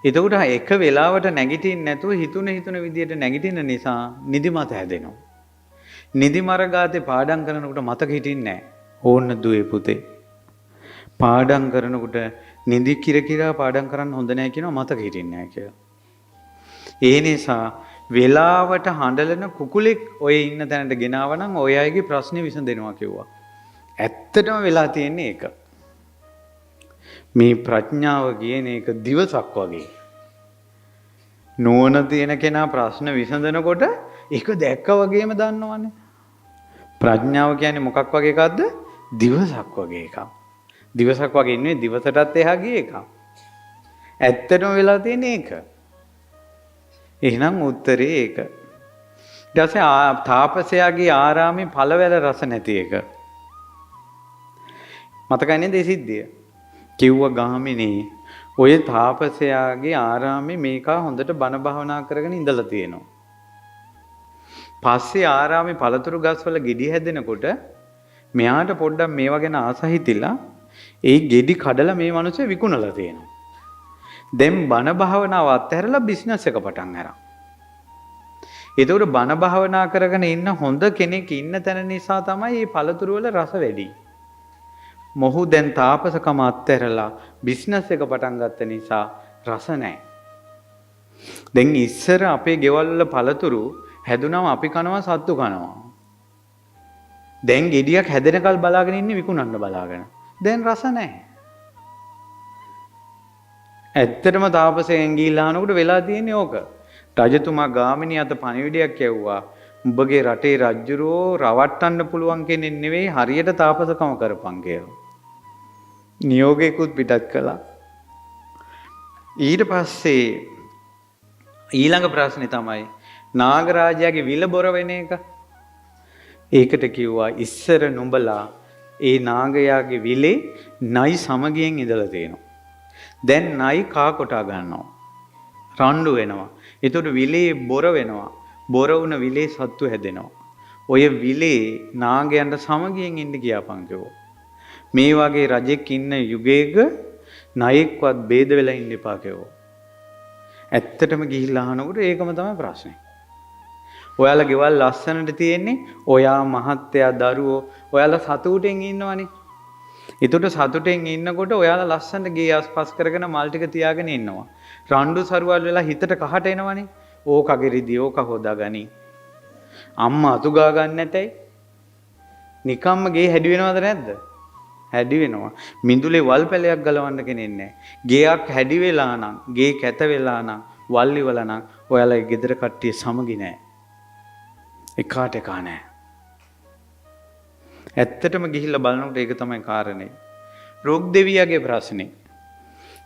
එතකොට එක වෙලාවට නැගිටින්න නැතුව හිතුන විදියට නැගිටින නිසා නිදිමත හැදෙනවා. නිදිමර ගාතේ පාඩම් කරනකොට මතක හිටින්නේ නැහැ. ඕන්න දුවේ පුතේ. පාඩම් කරනකොට නිදි කිරකිරා පාඩම් කරන්න හොඳ නැහැ කියනවා මතක හිටින්නේ නැහැ කියලා. ඒ නිසා වෙලාවට හඬලන කුකුලෙක් ඔය ඉන්න තැනට ගෙනාවනම් ඔය අයගේ ප්‍රශ්නේ විසඳෙනවා කිව්වා. ඇත්තටම වෙලා තියෙන්නේ ඒක. මේ ප්‍රඥාව කියන එක දිවසක් වගේ. නුවණ තියෙන කෙනා ප්‍රශ්න විසඳනකොට ඒක දැක්ක වගේම දන්නවනේ. ප්‍රඥාව කියන්නේ මොකක් වගේ එකක්ද? දිවසක් වගේ එකක්. දිවසක් වගේ නෙවෙයි දිවසටත් එහා ගිය එකක්. ඇත්තටම වෙලා තියෙන්නේ ඒක. එහෙනම් උත්තරේ ඒක. ඊට පස්සේ තාපසයාගේ ආරාමේ පළවැල රස නැති එක. මතකයි නේද ඒ සිද්ධිය? කිව්ව ගාමිනේ ඔය තාපසයාගේ ආරාමේ මේකා හොඳට බණ භාවනා කරගෙන ඉඳලා තියෙනවා. පස්සේ ආරාමේ පළතුරු ගස්වල ගෙඩි හැදෙනකොට මෙයාට පොඩ්ඩක් මේවා ගැන ආස හිතිලා ඒ ගෙඩි කඩලා මේ මිනිස්සු විකුණලා තියෙනවා. දැන් බණ භාවනාව අත්හැරලා බිස්නස් එක පටන් අරන්. ඒතකොට බණ භාවනා කරගෙන ඉන්න හොඳ කෙනෙක් ඉන්න තැන නිසා තමයි මේ පළතුරු වල රස වැඩි. මොහු දැන් තාපසකම අත්හැරලා බිස්නස් එක පටන් ගත්ත නිසා රස නැහැ. දැන් ඉස්සර අපේ ගෙවල් වල පළතුරු හැදුනම අපි කනවා සත්තු කනවා. දැන් ගෙඩියක් හැදෙනකල් බලාගෙන ඉන්නේ විකුණන්න බලාගෙන. දැන් රස නැහැ. ඇත්තටම තාපසයෙන් ගිහිල්ලා අහනකොට වෙලා තියෙන්නේ ඕක. රජතුමා ගාමිණී අත පණිවිඩයක් යවුවා. උඹගේ රටේ රජුරෝ රවට්ටන්න පුළුවන් කෙනෙක් නෙවෙයි හරියට තාපසකම කරපන් කියලා. නියෝගයකුත් පිටත් කළා. ඊට පස්සේ ඊළඟ ප්‍රශ්නේ තමයි නාගරාජයාගේ විල බොර වෙන එක. ඒකට කිව්වා ඉස්සර නුඹලා ඒ නාගයාගේ විලේ නයි සමගියෙන් ඉඳලා තියෙනවා. දැන් නයි කා කොටා ගන්නවා. රණ්ඩු වෙනවා. ඒතකොට විලේ බොර වෙනවා. බොර වුණ විලේ සත්තු හැදෙනවා. ඔය විලේ නාගයන්ට සමගියෙන් ඉන්න ගියාපන් කිව්වා. මේ වගේ රජෙක් ඉන්න යුගයක ණයෙක්වත් ભેද වෙලා ඉන්න එපා කිව්වා. ඇත්තටම ගිහිල්ලා අහනකොට ඒකම තමයි ප්‍රශ්නේ. ඔයාලා ගෙවල් ලස්සනට තියෙන්නේ ඔයා මහත්තයා දරුවෝ ඔයාලා සතුටෙන් ඉන්නවනේ. ඒතකොට සතුටෙන් ඉන්නකොට ඔයාලා ලස්සනට ගේ ආස්පස් කරගෙන මල් ටික තියාගෙන ඉන්නවා. රණ්ඩු සරුවල් වෙලා හිතට කහට එනවනේ. ඕකගේ රිදී ඕක හොදාගනි. අම්මා අතු ගා ගන්න නැතයි. නිකම්ම ගේ හැඩි වෙනවද නැද්ද? හැඩි වෙනවා. මිඳුලේ වල් පැලයක් ගලවන්න කෙනෙක් නැහැ. ගේයක් හැඩි වෙලා නම්, ගේ කැත වෙලා නම්, වල් ඉවලා නම් ඔයාලා ගෙදර කට්ටිය සමගි නැහැ. එකාට එකා නැහැ. ඇත්තටම ගිහිල්ලා බලනකොට ඒක තමයි කාරණේ. රුක් දෙවියගේ ප්‍රශ්නේ.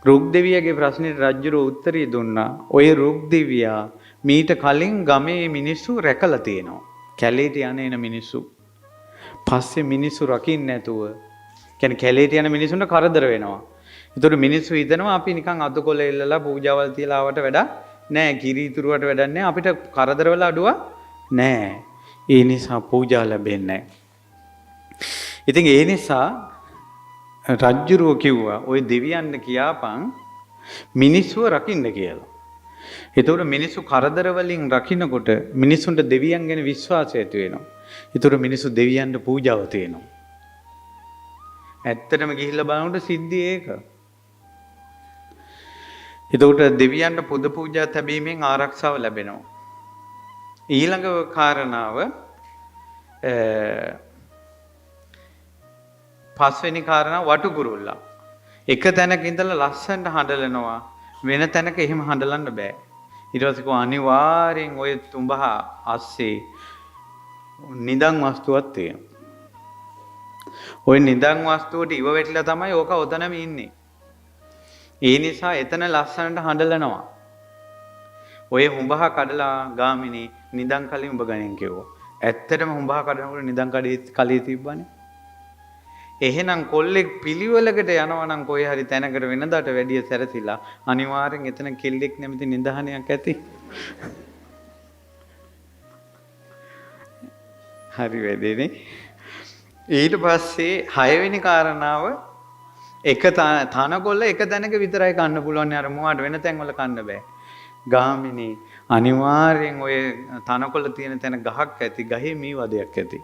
රුක් දෙවියගේ ප්‍රශ්නෙට රජුරෝ උත්තරය දුන්නා. ඔය රුක් දෙවියා මීට කලින් ගමේ මිනිස්සු රැකලා තියෙනවා. කැලේට යන මිනිස්සු. පස්සේ මිනිස්සු රකින්න නැතුව කියන්නේ කැලේට යන මිනිසුන්ට කරදර වෙනවා. ඒතකොට මිනිස්සු හිතනවා අපි නිකන් අතකොළ එල්ලලා පූජාවල් තියලා ආවට වැඩක් නෑ. කිරි ඉතුරුවට වැඩක් නෑ. අපිට කරදර වල අඩුවක් නෑ. ඒ නිසා පූජා ලැබෙන්නේ නෑ. ඉතින් ඒ නිසා රජ්ජුරුව කිව්වා ඔය දෙවියන්ට කියාපන් මිනිස්සුව රකින්න කියලා. ඒතකොට මිනිස්සු කරදර වලින් රකින්නකොට මිනිසුන්ට දෙවියන් ගැන විශ්වාසය ඇති වෙනවා. ඒතකොට මිනිස්සු දෙවියන්ට පූජාව තියෙනවා. ඇත්තටම ගිහිල්ලා බලනකොට සිද්ධිය ඒක. ඒතකොට දෙවියන්ට පුද පූජා තැබීමෙන් ආරක්ෂාව ලැබෙනවා. ඊළඟ කාරණාව පස්වෙනි කාරණා වටුකුරුල්ලා. එක තැනක ඉඳලා ලස්සනට හඬලනවා. වෙන තැනක එහෙම හඬලන්න බෑ. ඊට පස්සේ කෝ අනිවාර්යෙන් ඔය තුඹහ අස්සේ නිදන් වස්තුවක් තියෙනවා. ඔය නිදන් වස්තුවට ඉව වැටිලා තමයි ඕක ඔතනම ඉන්නේ. ඒ නිසා එතන ලස්සනට හඬලනවා. ඔය හුඹහ කඩලා ගාමිණී නිදන් කලින් උඹ ගණන් කිව්වා. ඇත්තටම හුඹහ කඩනකොට නිදන් කඩේ තිබ්බනේ. එහෙනම් කොල්ලෙක් පිළිවෙලකට යනවා නම් කොහේ හරි තැනකට වෙනදාට වැඩිය සැරසිලා අනිවාර්යෙන් එතන කෙල්ලෙක් නැමැති නිදහනයක් ඇති. හරි වැඩේනේ. ඊට පස්සේ 6 වෙනි කාරණාව එක තනකොළ එක තැනක විතරයි කන්න පුළුවන්. අර මොහාට වෙන තැන් වල කන්න බෑ. ගාමිනී අනිවාර්යෙන් ඔය තනකොළ තියෙන තැන ගහක් ඇති. ගහේ මී වදයක් ඇති.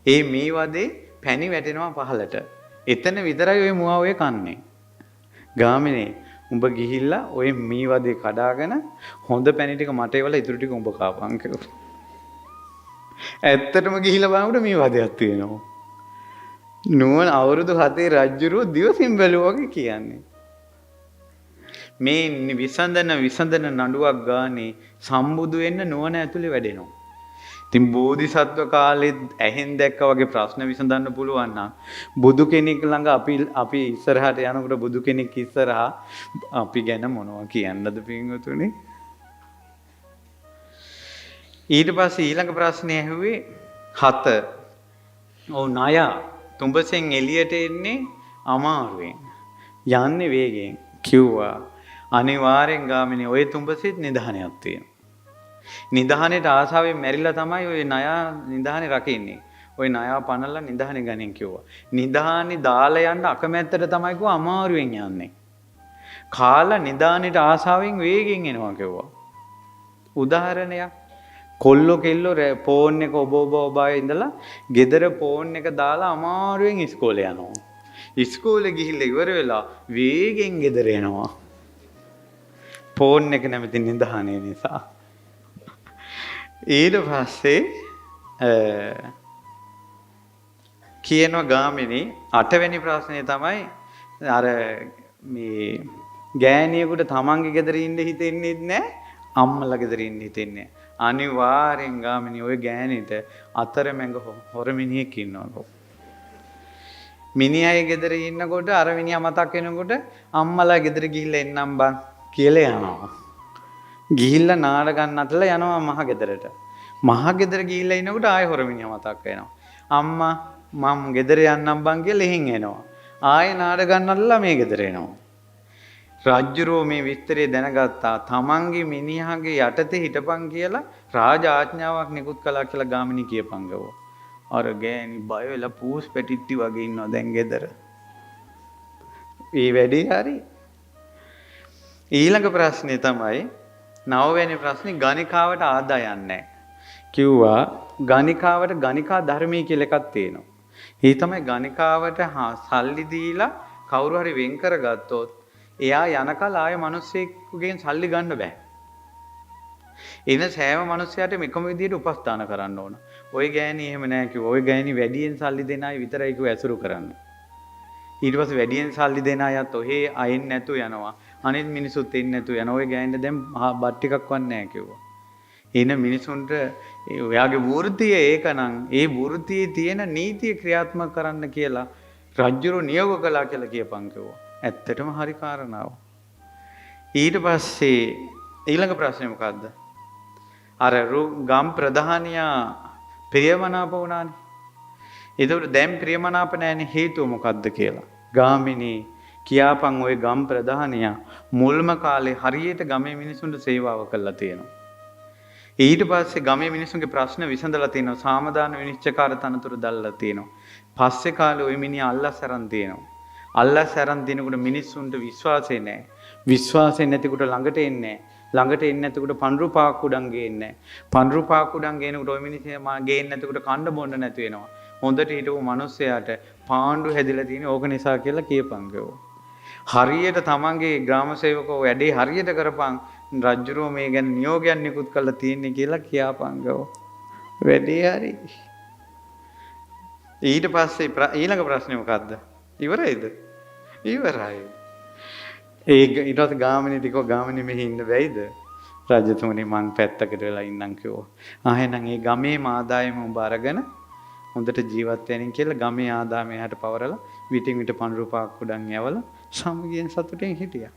ඒ මී වදේ පැණි වැටෙනවා පහලට. එතන විතරයි ඔය මුවා ඔය කන්නේ. ගාමිනී උඹ ගිහිල්ලා ඔය මී වදේ කඩාගෙන හොඳ පැණි ටික මට ඒවල ඉතුරු ටික උඹ කාපන් කියලා. ඇත්තටම ගිහිල්ලා බලනකොට මී වදයක් තියෙනවා. නුවණ අවුරුදු 7 රජුරෝ දිවසින් බැලුවා වගේ කියන්නේ. මේ විසඳන නඩුවක් ගානේ සම්බුදු වෙන්න නුවණ ඇතුලේ වැඩෙනවා. ඉතින් බෝධිසත්ව කාලෙත් ඇහෙන් දැක්කා වගේ ප්‍රශ්න විසඳන්න පුළුවන් නම් බුදු කෙනෙක් ළඟ අපි ඉස්සරහට යනකොට බුදු කෙනෙක් ඉස්සරහා අපි ගැන මොනවා කියන්නද පින්වතුනි. ඊට පස්සේ ඊළඟ ප්‍රශ්නේ ඇහුවේ 7. ඔව් ණය තුඹසෙන් එළියට එන්නේ අමාරුවෙන් යන්නේ වේගෙන් කිව්වා. අනිවාර්යෙන් ගාමිනී ඔය තුඹසෙත් නිධානයක් තියෙනවා. නිධානෙට ආසාවෙන් මැරිලා තමයි ඔය ණය නිධානෙ රකින්නේ. ඔය ණය පනලා නිධානෙ ගනින් කිව්වා. නිධානෙ දාලා යන්න අකමැත්තට තමයි කිව්වා අමාරුවෙන් යන්නේ. කාලා නිධානෙට ආසාවෙන් වේගෙන් එනවා කිව්වා. උදාහරණයක් කොල්ලෝ කෙල්ලෝ ෆෝන් එක ඔබ ඉඳලා ගෙදර ෆෝන් එක දාලා අමාරුවෙන් ඉස්කෝලේ යනවා. ඉස්කෝලේ ගිහිල්ලා ඉවර වෙලා වේගෙන් ගෙදර එනවා. ෆෝන් එක නැමැති නිධානය නිසා. ඊට පස්සේ කියනවා ගාමිනී 8 වෙනි ප්‍රශ්නේ තමයි අර මේ ගෑණියෙකුට තමන්ගේ ගෙදර ඉන්න හිතෙන්නේ නැහැ අම්මලා ගෙදර ඉන්න හිතෙන්නේ. අනිවාර්යෙන් ගාමිනී ඔය ගෑණිට අතරමැඟ හොරමිනියෙක් ඉන්නවා. මිනිහාගේ ගෙදර ඉන්නකොට අර මිනිහා මතක් වෙනකොට අම්මලා ගෙදර ගිහිල්ලා එන්නම් බං කියලා යනවා. ගිහිල්ලා නාඩගම් නටලා යනවා මහ ගෙදරට. මහ ගෙදර ගිහිල්ලා ඉනකොට ආයෙ හොරමිනියා මතක් වෙනවා. අම්මා මම ගෙදර යන්නම් බං කියලා එහෙන් එනවා. ආයෙ නාඩගම් නටලා මේ ගෙදර එනවා. රජ්ජුරුවෝ මේ විස්තරය දැනගත්තා. තමන්ගේ මිනිහාගේ යටතේ හිටපන් කියලා රාජ ආඥාවක් නිකුත් කළා කියලා ගාමිනී කියපන් ගවෝ. අර ගෑණි බය වෙලා පූස් පැටිට්ටි වගේ ඉන්නවා දැන් ගෙදර. මේ වැඩේ හරි. ඊළඟ ප්‍රශ්නේ තමයි 9 වෙනි ප්‍රශ්නේ ගණිකාවට ආදායම් නැහැ. කිව්වා ගණිකාවට ගණිකා ධර්මයේ කියලා එකක් තියෙනවා. ඒ තමයි ගණිකාවට සල්ලි දීලා කවුරු හරි වෙන් කරගත්තොත් එයා යනකල් ආයෙ මිනිස්සෙකුගෙන් සල්ලි ගන්න බෑ. එන සෑම මිනිස්සයාටම එකම විදිහට උපස්ථාන කරන්න ඕන. ওই ගෑණි එහෙම නෑ කිව්වා. ওই ගෑණි වැඩියෙන් සල්ලි දෙන අය විතරයි කිව්ව ඇසුරු කරන්න. ඊට පස්සේ වැඩියෙන් සල්ලි දෙන අයත් ඔහේ අයින් නැතු යනවා. අනිත් මිනිසුත් එන්නේ නැතු යනවා. ওই ගෑණිට දැන් බත් ටිකක් වත් නෑ කිව්වා. එන මිනිසුන්ට ඔයාගේ වෘත්තිය ඒකනම් ඒ වෘත්තියේ තියෙන නීතිය ක්‍රියාත්මක කරන්න කියලා රජුරු නියෝග කළා කියලා කියපන් කිව්වා. ඇත්තටම හරි කාරණාව. ඊට පස්සේ ඊළඟ ප්‍රශ්නේ මොකද්ද? අර ගම් ප්‍රධානියා ප්‍රියමනාප වුණානේ. ඒකට දැන් ප්‍රියමනාප නැහැනේ හේතුව මොකද්ද කියලා. ගාමිනී කියාපන් ওই ගම් ප්‍රධානියා මුල්ම කාලේ හරියට ගමේ මිනිසුන්ට සේවාව කළා තියෙනවා. ඊට පස්සේ ගමේ මිනිසුන්ගේ ප්‍රශ්න විසඳලා තියෙනවා. සාමදාන විනිශ්චයකාර තනතුරු දැල්ලා තියෙනවා. පස්සේ කාලේ ওই මිනිහා අල්ලස් අරන් තියෙනවා. අල්ලස් අරන් දිනකොට මිනිස්සුන්ට විශ්වාසය නැහැ. විශ්වාසය නැතිකොට ළඟට එන්නේ නැහැ. ළඟට එන්නේ නැතිකොට පඳුරු පාක් උඩන් ගේන්නේ නැහැ. පඳුරු පාක් උඩන් ගේනකොට ওই මිනිහා ගේන්නේ නැතිකොට කන්න බොන්න නැති වෙනවා. හොඳට හිටපු මිනිස්සයාට පාණ්ඩු හැදිලා තියෙන ඕක නිසා කියලා කියපන් ගෝ. හරියට තමන්ගේ ග්‍රාම සේවකෝ වැඩේ හරියට කරපන් රජුරෝ මේ ගැන නියෝගයක් නිකුත් කරලා තියෙන්නේ කියලා කියපන් ගෝ. වැඩේ හරි. ඊට පස්සේ ඊළඟ ප්‍රශ්නේ මොකද්ද? ඉවරයිද? ඉවරයි. ඊට පස්සේ ගාමිනී ටිකෝ ගාමිනී මෙහි ඉන්න බැයිද? රජතුමනි මං පැත්තකට වෙලා ඉන්නම් කිව්වා. එහෙනම් ඒ ගමේම ආදායම උඹ අරගෙන හොඳට ජීවත් වෙනින් කියලා ගමේ ආදායම එහාට පවරලා විටින් විට පඳුරු පාක් උඩන් යවලා සමගියෙන් සතුටින් හිටියා.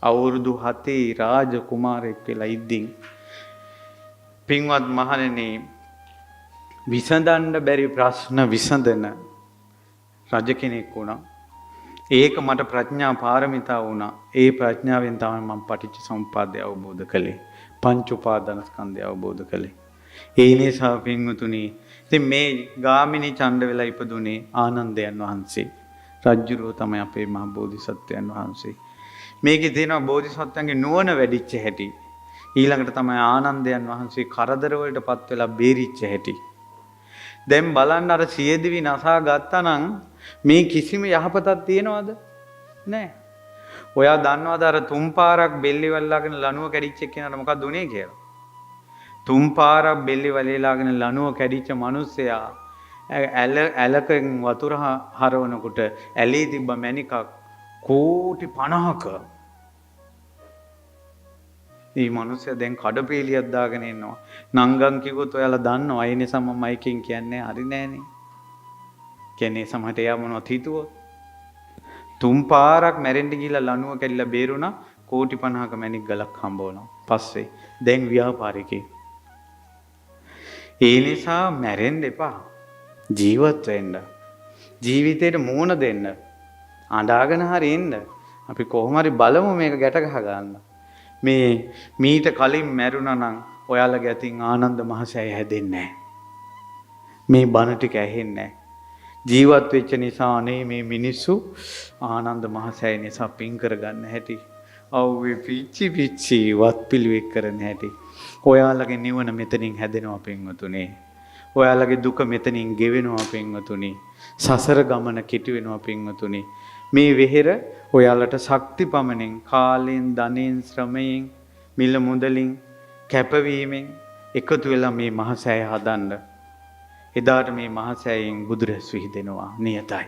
අවුරුදු 7 රාජ කුමාරයෙක් වෙලා ඉද්දින් පින්වත් මහණෙනි විසඳන්න බැරි ප්‍රශ්න විසඳන රජ කෙනෙක් වුණා. ඒක මට ප්‍රඥා පාරමිතා වුණා. ඒ ප්‍රඥාවෙන් තමයි මම පටිච්ච සමුප්පාදය අවබෝධ කළේ. පංච උපාදාන ස්කන්ධය අවබෝධ කළේ. ඒ නිසා පින්වතුනි ඉතින් මේ ගාමිණී ඡණ්ඩ වෙලා ඉපදුනේ ආනන්දයන් වහන්සේ. රජ්ජුරුව තමයි අපේ මහ බෝධිසත්වයන් වහන්සේ. මේකේ තියෙනවා බෝධිසත්වයන්ගේ නුවණ වැඩිච්ච හැටි. ඊළඟට තමයි ආනන්දයන් වහන්සේ කරදර වලටපත් වෙලා බේරිච්ච හැටි. දැන් බලන්න අර සියදිවි නසා ගත්තා නම් මේ කිසිම යහපතක් තියනවද? නැහැ. ඔයා දන්නවද අර තුන් පාරක් බෙල්ලි වල්ලාගෙන ලණුව කැඩිච්ච කෙනාට මොකක්ද උනේ කියලා? තුන් පාරක් බෙල්ලි වලේලාගෙන ලණුව කැඩිච්ච මිනිස්සයා ඇලකෙන් වතුර හරවනකොට ඇලේ තිබ්බ මණිකක් කෝටි 50ක. මේ මිනිස්සයා දැන් කඩපේලියක් දාගෙන ඉන්නවා. නංගන් කිව්වොත් ඔයාලා දන්නවා. ඒ නිසා මම මයිකෙන් කියන්නේ හරි නෑනේ. කියන්නේ සමහරට එයා මොනවද හිතුවොත්. තුන් පාරක් මැරෙන්න ගිහිල්ලා ලණුව කැඩිලා බේරුණා. කෝටි 50ක මණික් ගලක් හම්බ වුණා. පස්සේ දැන් ව්‍යාපාරිකේ. ඒ නිසා මැරෙන්න එපා. ජීවත් වෙන්න. ජීවිතේට මූණ දෙන්න. අඬාගෙන හරි ඉන්න. අපි කොහොම හරි බලමු මේක ගැට ගහ ගන්න. මේ මීට කලින් මැරුණා නම් ඔයාලගේ අතින් ආනන්ද මහසෑය හැදෙන්නේ නැහැ. මේ බණ ටික ඇහෙන්නේ නැහැ. ජීවත් වෙච්ච නිසා අනේ මේ මිනිස්සු ආනන්ද මහසෑය නිසා පින් කරගන්න හැටි. අවුවේ පිච්චි වත් පිළිවෙක් කරන හැටි. ඔයාලගේ නිවන මෙතනින් හැදෙනවා පින්වතුනි. ඔයාලගේ දුක මෙතනින් ගෙවෙනවා පින්වතුනි. සසර ගමන කෙටි වෙනවා පින්වතුනි. මේ වෙහෙර ඔයාලට ශක්ති පමණෙන් කාලයෙන් ධනෙන් ශ්‍රමයෙන් මිල මුදලින් කැපවීමෙන් එකතු වෙලා මේ මහසෑය හදන්න. එදාට මේ මහසෑයෙන් බුදුරැස් විහිදෙනවා නියතයි.